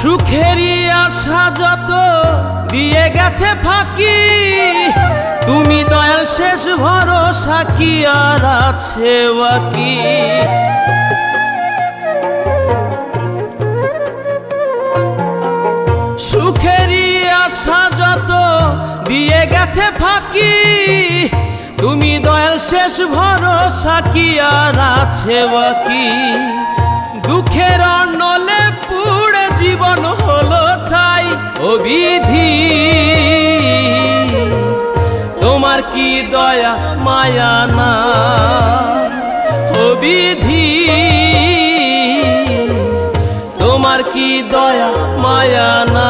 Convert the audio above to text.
সুখেরই আশা যত দিয়ে গেছে ফাঁকি, তুমি দয়াল শেষ ভরসা কি আর আছে বাকি। সুখেরই আশা যত দিয়ে গেছে ফাঁকি, তুমি দয়াল শেষ ভরসা কি আর আছে বাকি। দুঃখের অনলে পুড়ে জীবন হলো ছাই, ও বিধি তোমার কি দয়া মায়া না, ও বিধি তোমার কি দয়া মায়া না।